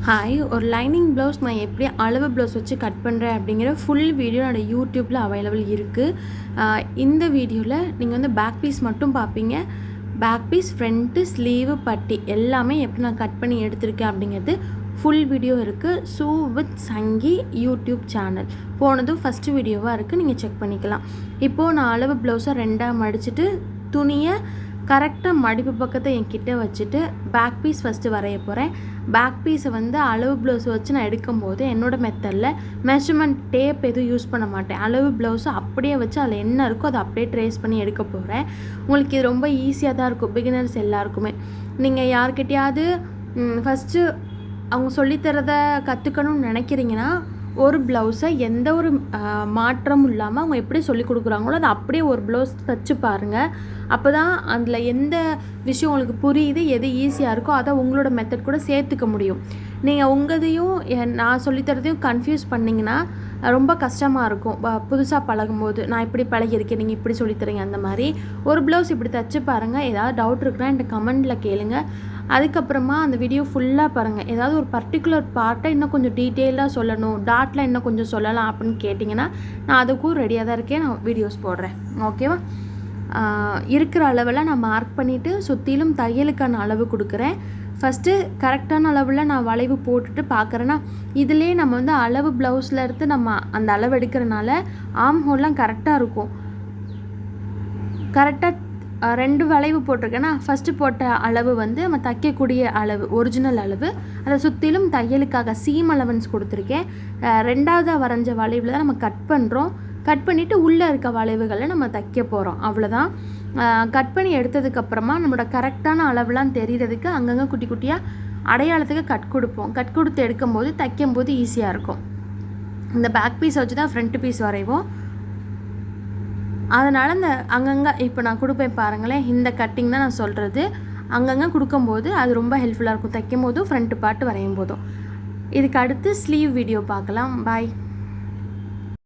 Hi, ஒரு lining blouse நான் எப்படி அளவு ப்ளவுஸ் வச்சு கட் பண்ணுறேன் அப்படிங்கிற ஃபுல் வீடியோ என்னோட யூடியூப்பில் அவைலபிள் இருக்குது. இந்த வீடியோவில் நீங்கள் வந்து பேக் பீஸ் மட்டும் பார்ப்பீங்க. பேக் பீஸ், ஃப்ரண்ட்டு, ஸ்லீவு, பட்டி எல்லாமே எப்படி நான் கட் பண்ணி எடுத்திருக்கேன் அப்படிங்கிறது ஃபுல் வீடியோ இருக்குது. ஷூ வித் சங்கி யூடியூப் சேனல் போனதும் ஃபஸ்ட்டு வீடியோவாக இருக்குது, நீங்கள் செக் பண்ணிக்கலாம். இப்போது நான் அளவு ப்ளவுஸை ரெண்டாக மடிச்சுட்டு துணியை கரெக்டாக மடிப்பு பக்கத்தை என்கிட்ட வச்சுட்டு பேக் பீஸ் ஃபஸ்ட்டு வரைய போகிறேன். பேக் பீஸை வந்து அளவு ப்ளவுஸ் வச்சு நான் எடுக்கும்போது என்னோடய மெத்தடில் மெஷர்மெண்ட் டேப் எதுவும் யூஸ் பண்ண மாட்டேன். அளவு ப்ளவுஸை அப்படியே வச்சு அதில் என்ன இருக்கோ அதை அப்படியே ட்ரேஸ் பண்ணி எடுக்க போகிறேன். உங்களுக்கு இது ரொம்ப ஈஸியாக தான் இருக்கும், பிகினர்ஸ் எல்லாருக்குமே. நீங்கள் யார்கிட்டையாவது ஃபஸ்ட்டு அவங்க சொல்லித்தரத கற்றுக்கணும்னு நினைக்கிறீங்கன்னா ஒரு ப்ளவுஸை எந்த ஒரு மாற்றமும் இல்லாமல் அவங்க எப்படி சொல்லி கொடுக்குறாங்களோ அதை அப்படியே ஒரு ப்ளவுஸ் தைச்சு பாருங்கள். அப்போ தான் அதில் எந்த விஷயம் உங்களுக்கு புரியுது, எது ஈஸியாக இருக்கோ அதை உங்களோட மெத்தட் கூட சேர்த்துக்க முடியும். நீங்கள் உங்களையும் நான் சொல்லித்தரதையும் கன்ஃபியூஸ் பண்ணிங்கன்னா ரொம்ப கஷ்டமாக இருக்கும். புதுசாக பழகும்போது நான் இப்படி பழகியிருக்கேன், நீங்கள் இப்படி சொல்லித்தரீங்க, அந்த மாதிரி ஒரு ப்ளவுஸ் இப்படி தைச்சு பாருங்கள். ஏதாவது டவுட் இருக்குன்னா என்கிட்ட கமெண்டில் கேளுங்க. அதுக்கப்புறமா அந்த வீடியோ ஃபுல்லாக பாருங்கள். ஏதாவது ஒரு பர்டிகுலர் பார்ட்டை இன்னும் கொஞ்சம் டீட்டெயிலாக சொல்லணும், டாட்டில் இன்னும் கொஞ்சம் சொல்லலாம் அப்படின்னு கேட்டிங்கன்னா நான் அதுக்கும் ரெடியாக தான் இருக்கேன். நான் வீடியோஸ் போடுறேன், ஓகேவா? இருக்கிற அளவெல்லாம் நான் மார்க் பண்ணிவிட்டு சுற்றிலும் தையலுக்கான அளவு கொடுக்குறேன். ஃபஸ்ட்டு கரெக்டான அளவில் நான் வளைவு போட்டுட்டு பார்க்குறேன்னா இதிலே நம்ம வந்து அளவு ப்ளவுஸில் இருந்து நம்ம அந்த அளவு எடுக்கிறனால ஆம் ஹோல்லாம் கரெக்டாக இருக்கும். கரெக்டாக 2 வளைவு போட்டிருக்கேன்னா ஃபஸ்ட்டு போட்ட அளவு வந்து நம்ம தைக்கக்கூடிய அளவு, ஒரிஜினல் அளவு. அதை சுற்றிலும் தையலுக்காக சீம் அலவன்ஸ் கொடுத்துருக்கேன். 2ஆவதாக வரைஞ்ச வளைவில் தான் நம்ம கட் பண்ணுறோம். கட் பண்ணிவிட்டு உள்ளே இருக்க வளைவுகளை நம்ம தைக்க போகிறோம், அவ்வளோதான். கட் பண்ணி எடுத்ததுக்கப்புறமா நம்மளோட கரெக்டான அளவுலாம் தெரிகிறதுக்கு அங்கங்கே குட்டி குட்டியாக அடையாளத்துக்கு கட் கொடுப்போம். கட் கொடுத்து எடுக்கும்போது தைக்கும்போது ஈஸியாக இருக்கும். இந்த பேக் பீஸை வச்சு தான் ஃப்ரண்ட் பீஸ் வரைவோம். அதனால் இந்த அங்கங்கே இப்போ நான் கொடுப்பேன் பாருங்களேன், இந்த கட்டிங் தான் நான் சொல்கிறது. அங்கங்கே கொடுக்கும்போது அது ரொம்ப ஹெல்ப்ஃபுல்லாக இருக்கும், தைக்கும் போதும் ஃப்ரண்ட்டு பார்ட்டு வரையும் போதும். இதுக்கு அடுத்து ஸ்லீவ் வீடியோ பார்க்கலாம். பாய்.